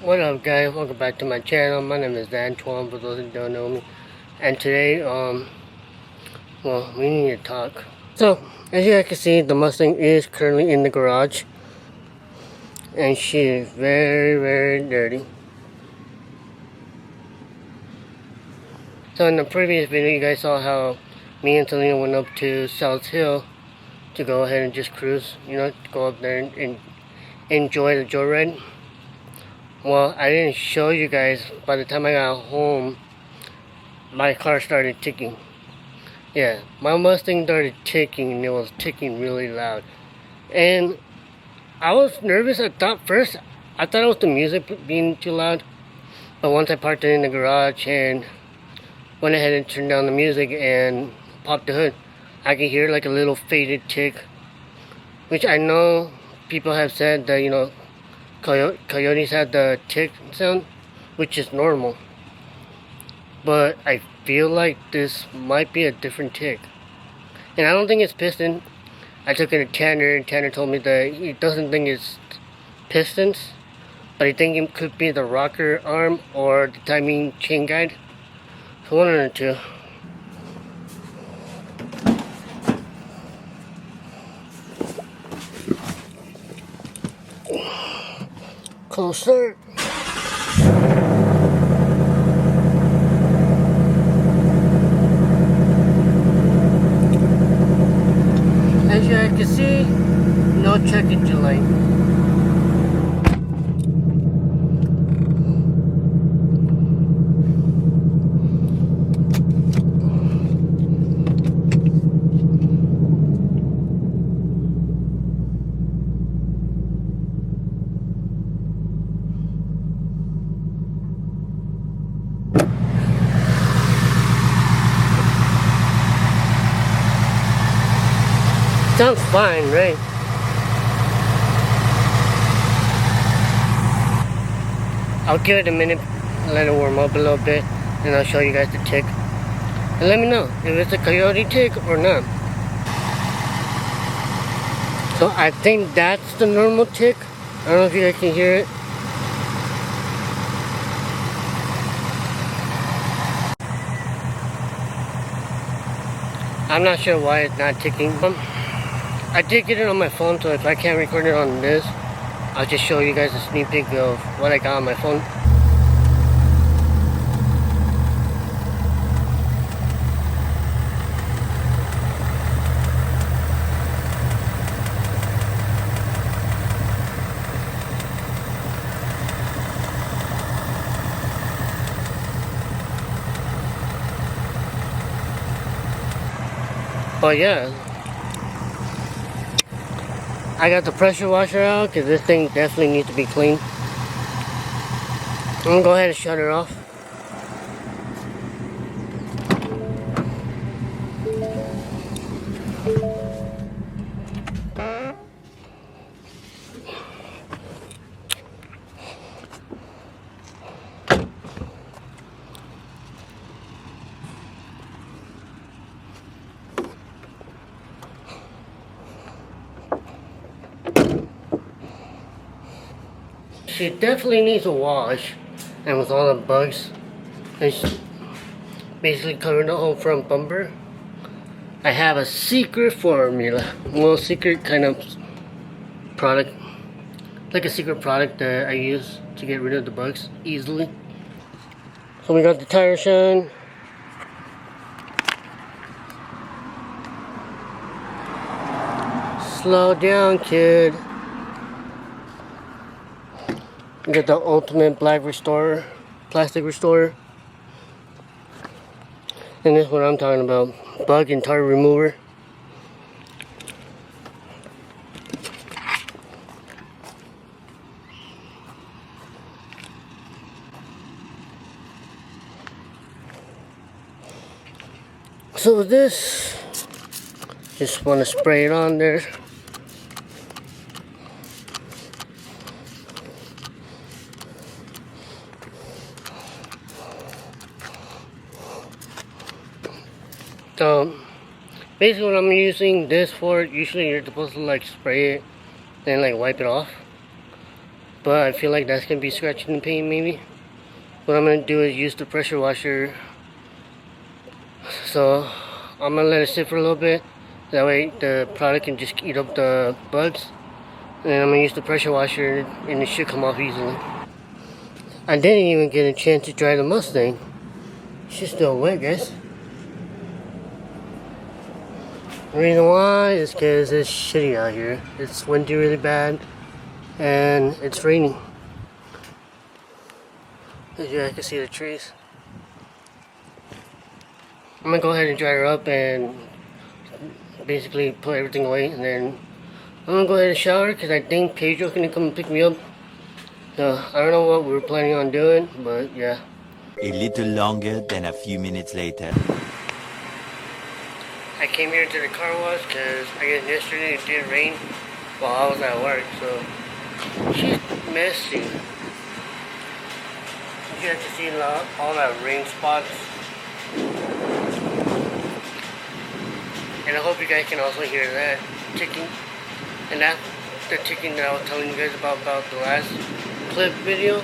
What up, guys? Welcome back to my channel. My name is Antoine, for those who don't know me. And today, well, we need to talk. So, as you guys can see, the Mustang is currently in the garage. And she is very, very dirty. So in the previous video, you guys saw how me and Selena went up to South Hill to go ahead and just cruise. You know, go up there and enjoy the joyride. Well, I didn't show you guys. By the time I got home, my car started ticking. Yeah, my Mustang started ticking, and it was ticking really loud. And I was nervous. I thought it was the music being too loud. But once I parked it in the garage and went ahead and turned down the music and popped the hood, I could hear like a little faded tick. Which I know people have said that, you know, coyotes have the tick sound, which is normal. But I feel like this might be a different tick. And I don't think it's piston. I took it to Tanner, and Tanner told me that he doesn't think it's pistons, but he thinks it could be the rocker arm or the timing chain guide. So one of the two. Closer. As you guys can see, no check engine light. Sounds fine, right? I'll give it a minute, let it warm up a little bit, and I'll show you guys the tick. And let me know if it's a coyote tick or not. So I think that's the normal tick. I don't know if you guys can hear it. I'm not sure why it's not ticking. I did get it on my phone, so if I can't record it on this, I'll just show you guys a sneak peek of what I got on my phone. But yeah, I got the pressure washer out because this thing definitely needs to be clean. I'm gonna go ahead and shut it off. She definitely needs a wash, and with all the bugs, it's basically covering the whole front bumper. I have a secret formula, well, secret kind of product, like a secret product that I use to get rid of the bugs easily. So we got the tire shine. Slow down, kid. We got the ultimate black restorer, plastic restorer. And this is what I'm talking about, bug and tar remover. So with this, just want to spray it on there. So basically what I'm using this for, usually you're supposed to like spray it and like wipe it off. but I feel like that's gonna be scratching the paint maybe. What I'm gonna do is use the pressure washer. So I'm gonna let it sit for a little bit. That way the product can just eat up the bugs. And then I'm gonna use the pressure washer and it should come off easily. I didn't even get a chance to dry the Mustang. She's still wet, guys. The reason why is because it's shitty out here. It's windy really bad and it's raining. As you guys can see the trees. I'm gonna go ahead and dry her up and basically put everything away, and then I'm gonna go ahead and shower because I think Pedro's gonna come and pick me up. So I don't know what we were planning on doing, but yeah. A little longer than a few minutes later. I came here to the car wash because I guess yesterday it did rain while I was at work, so she's messy. You guys can see all that rain spots. And I hope you guys can also hear that ticking. And that's the ticking that I was telling you guys about the last clip video.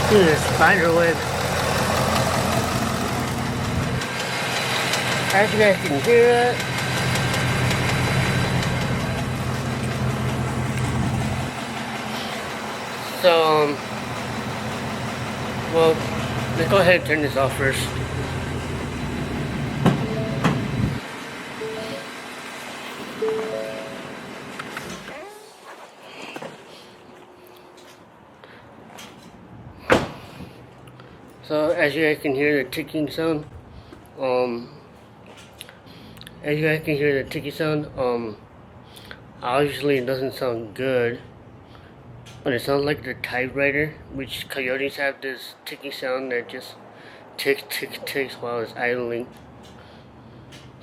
Dude, a spider web. As you guys can hear that. So, well, let's go ahead and turn this off first. So as you guys can hear the ticking sound, obviously it doesn't sound good, but it sounds like the typewriter, which coyotes have this ticking sound that just ticks while it's idling.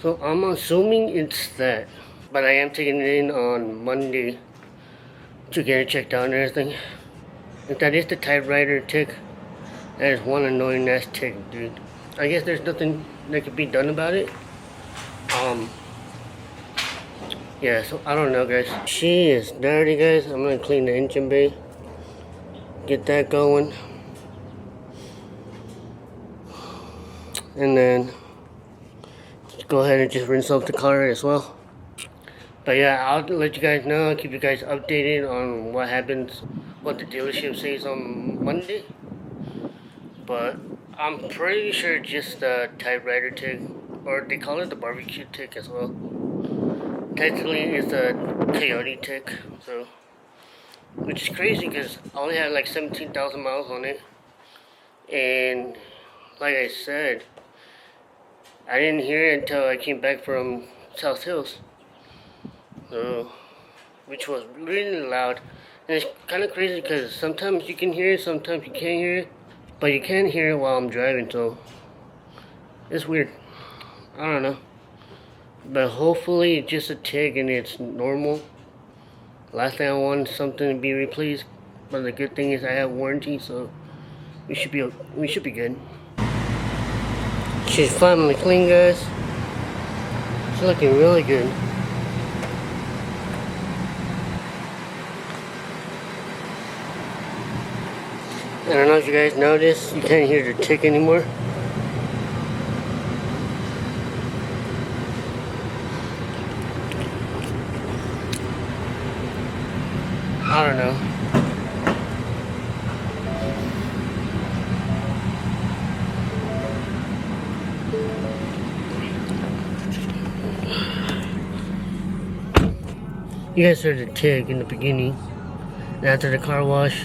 So I'm assuming it's that, but I am taking it in on Monday to get it checked out and everything. If that is the typewriter tick, that is one annoying ass tick, dude. I guess there's nothing that could be done about it. Yeah, so I don't know, guys. She is dirty, guys. I'm gonna clean the engine bay, get that going, and then go ahead and just rinse off the car as well. But yeah, I'll let you guys know, keep you guys updated on what happens, what the dealership says on Monday. But I'm pretty sure just the typewriter tick, or they call it the barbecue tick as well. Technically it's a coyote tick, so, which is crazy because I only had like 17,000 miles on it. And like I said, I didn't hear it until I came back from South Hills. So, which was really loud. And it's kind of crazy because sometimes you can hear it, sometimes you can't hear it. But you can't hear it while I'm driving, so it's weird. I don't know. But hopefully it's just a tick and it's normal. Last thing I want is something to be replaced. But the good thing is I have warranty, so we should be good. She's finally clean, guys. She's looking really good. I don't know if you guys noticed, you can't hear the tick anymore. I don't know. You guys heard the tick in the beginning, and after the car wash.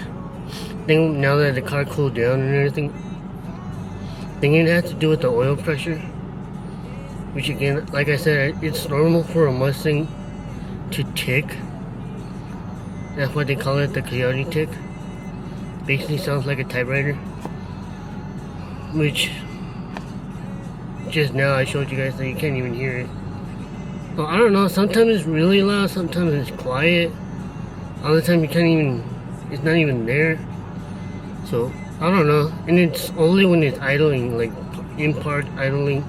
Now that the car cooled down and everything, I think it has to do with the oil pressure, which again, like I said, it's normal for a Mustang to tick. That's why they call it the coyote tick. Basically sounds like a typewriter. which just now I showed you guys that you can't even hear it. So I don't know, sometimes it's really loud, sometimes it's quiet. Other time you can't even, it's not even there. So I don't know, and it's only when it's idling, like in part idling,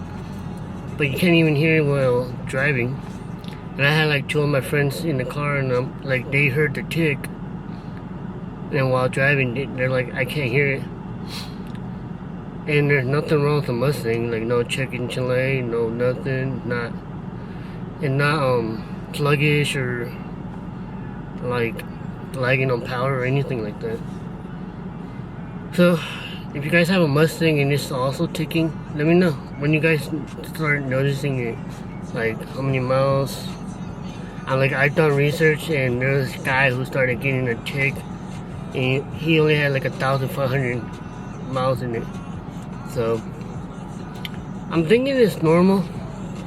but you can't even hear it while driving. And I had like two of my friends in the car, and like they heard the tick, and while driving they're like, I can't hear it. And there's nothing wrong with the Mustang, like no check engine light, no nothing, not sluggish or like lagging on power or anything like that. So if you guys have a Mustang and it's also ticking, let me know when you guys start noticing it, like how many miles. I've done research, and there's this guy who started getting a tick, and he only had like 1,500 miles in it. So I'm thinking it's normal,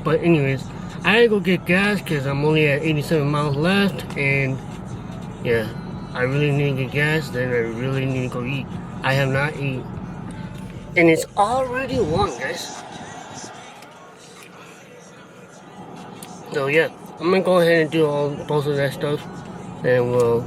but anyways, I gotta go get gas because I'm only at 87 miles left, and yeah, I really need to get gas. Then I really need to go eat. I have not eaten, and it's already 1, guys. So yeah, I'm gonna go ahead and do both of that stuff, and we'll.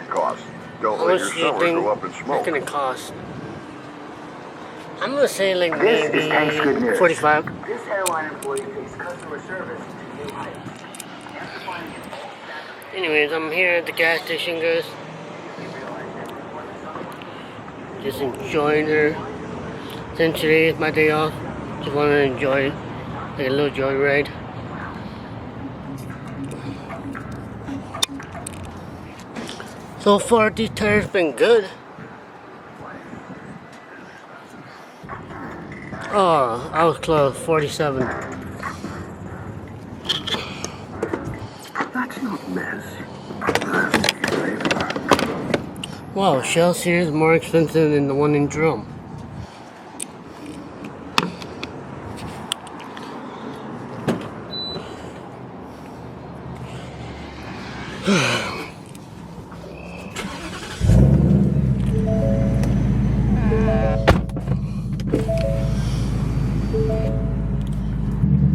Costs. Don't How let much your do you summer think go up in it's smoke. gonna cost? I'm gonna say like This is Tank's Good maybe News. 45. This airline employee takes customer service to new heights. After finding an old stack of Anyways, I'm here at the gas station, guys. Just enjoying her. Since today is my day off, just want to enjoy like a little joyride. So far, these tires been good. Oh, I was close. 47. That's not mess. Wow, Shell Series is more expensive than the one in Drum.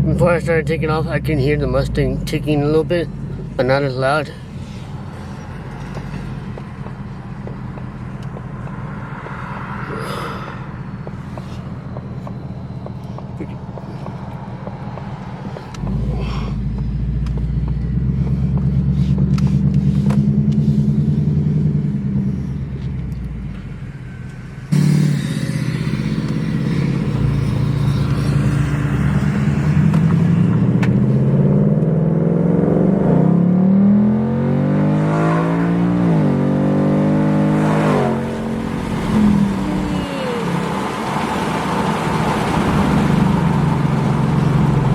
Before I started taking off, I can hear the Mustang ticking a little bit, but not as loud.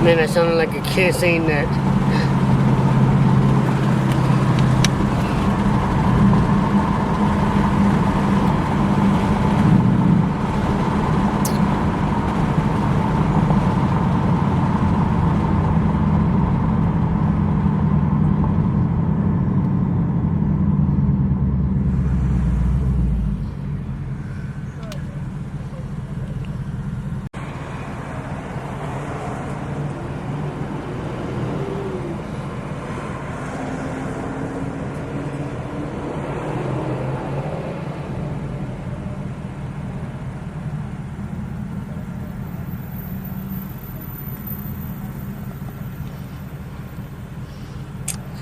Man, I sounded like a kid saying that.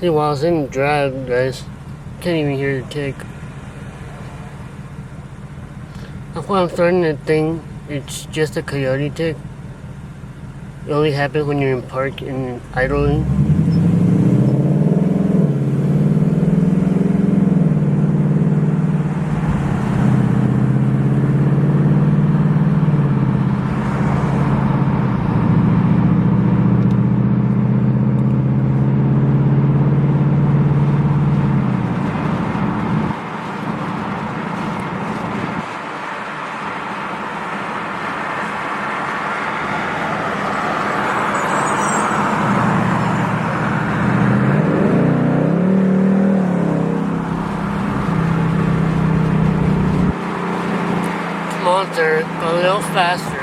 See, while I was in the drive, guys, can't even hear the tick. That's why I'm starting to think it's just a coyote tick. It only happens when you're in park and idling. Monster, a little faster.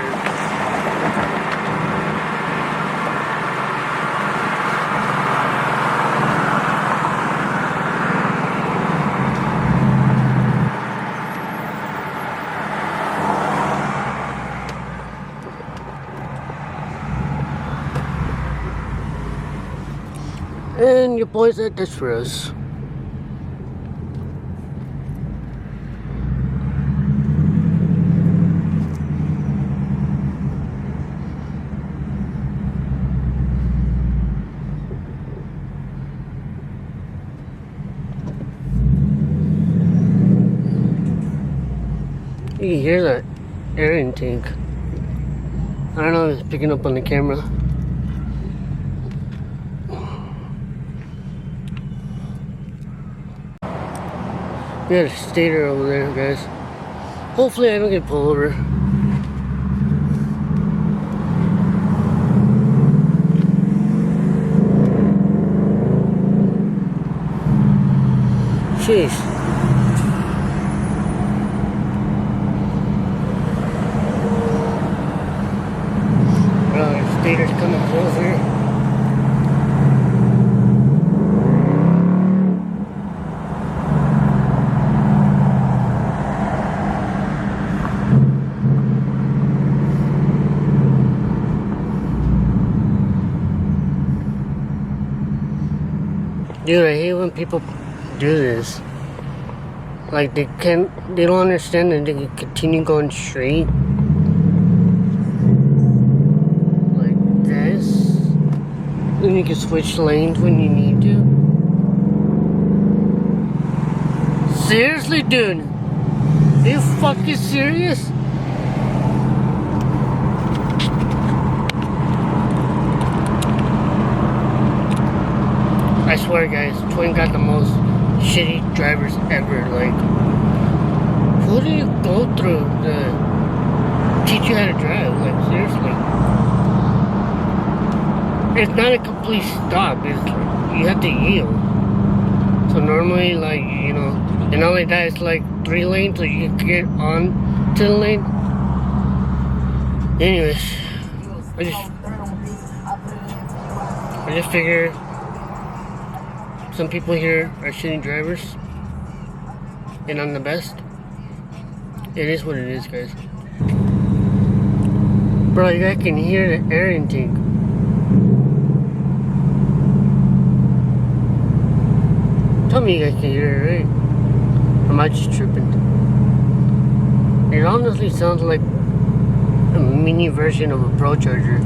And your boys at this for us. You can hear that air intake. I don't know if it's picking up on the camera. We got a stator over there, guys. Hopefully I don't get pulled over. Jeez. Stator's coming closer. Dude, I hate when people do this. Like they don't understand that they can continue going straight. Then you can switch lanes when you need to. Seriously, dude? Are you fucking serious? I swear, guys, Twin got the most shitty drivers ever. Like, who do you go through to teach you how to drive? Like, seriously. It's not a complete stop. It's like you have to yield. So normally, like, you know, and not like that, it's like 3 lanes, so you can get on to the lane. Anyways, I just figure some people here are shitty drivers, and I'm the best. It is what it is, guys. Bro, you guys can hear the air intake. Tell me you guys can hear it, right? Or am I just tripping? It honestly sounds like a mini version of a Pro Charger.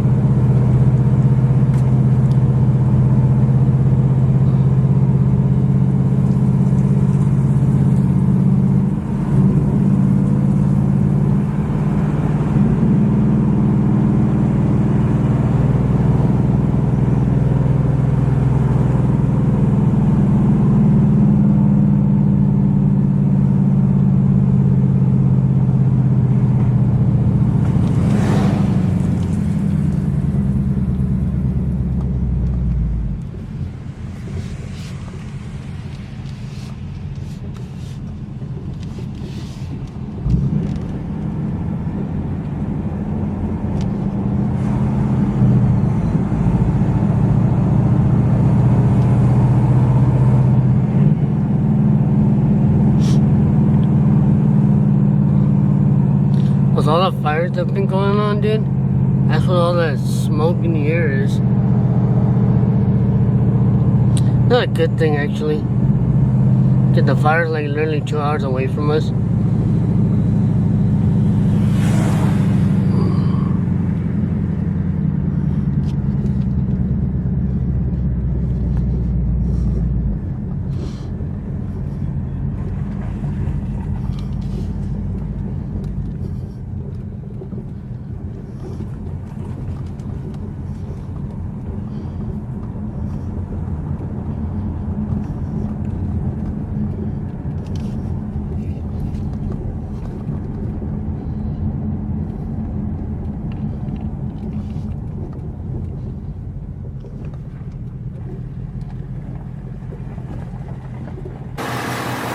With all the fires that have been going on, dude, that's what all that smoke in the air is. Not a good thing, actually. Cause the fire's like literally 2 hours away from us.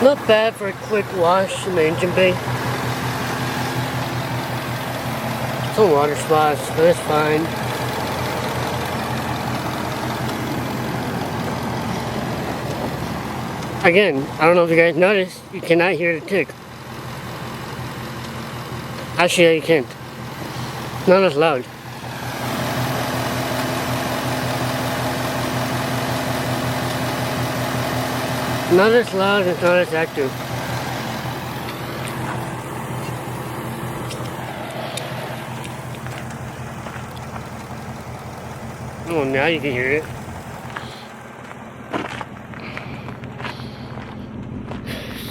Not bad for a quick wash in the engine bay. Some water spots, but it's fine. Again, I don't know if you guys noticed, you cannot hear the tick. Actually, yeah, you can't. Not as loud. Not as loud, it's not as active. Oh, now you can hear it.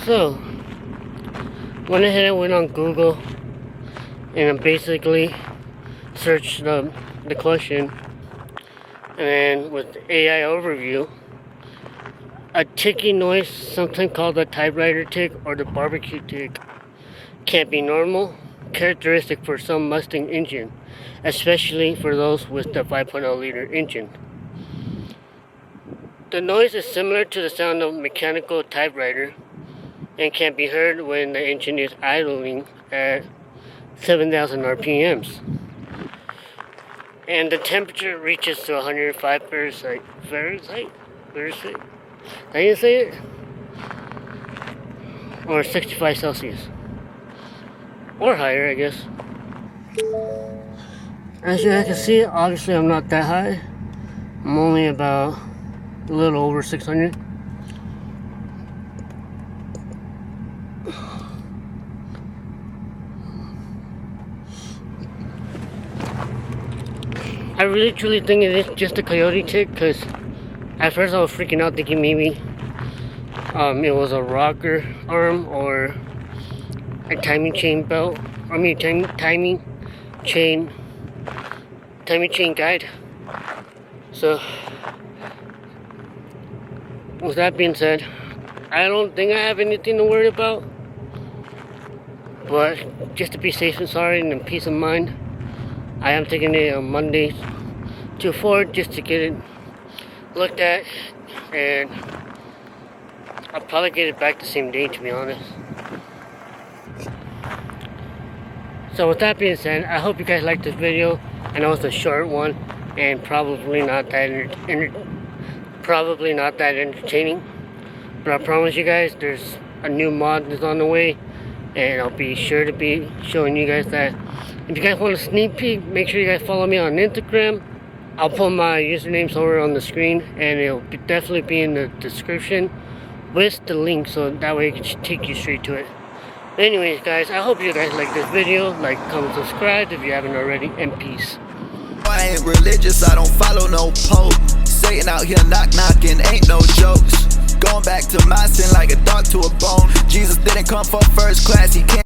So, went ahead and went on Google and I basically searched the question, and then with AI overview, a ticking noise, sometimes called the typewriter tick or the barbecue tick, can be normal, characteristic for some Mustang engine, especially for those with the 5.0 liter engine. The noise is similar to the sound of a mechanical typewriter and can be heard when the engine is idling at 7,000 RPMs. And the temperature reaches to 105 Fahrenheit. How you say it? Or 65 Celsius. Or higher, I guess. As you guys can see, obviously I'm not that high. I'm only about a little over 600. I really truly think it is just a coyote tick, because at first I was freaking out thinking maybe it was a rocker arm or a timing chain belt. I mean timing chain guide. So with that being said, I don't think I have anything to worry about. But just to be safe and sorry and in peace of mind, I am taking it on Monday to Ford just to get it looked at, and I'll probably get it back the same day, to be honest. So with that being said, I hope you guys liked this video. I know it's a short one and probably not that entertaining, but I promise you guys there's a new mod that's on the way, and I'll be sure to be showing you guys that. If you guys want a sneak peek, make sure you guys follow me on Instagram. I'll put my usernames over on the screen, and it'll definitely be in the description with the link, so that way it can take you straight to it. Anyways, guys, I hope you guys like this video. Like, comment, subscribe if you haven't already, and peace. I ain't religious, I don't follow no pope. Satan out here knocking, ain't no jokes. Going back to my sin like a dog to a bone. Jesus didn't come for first class, he came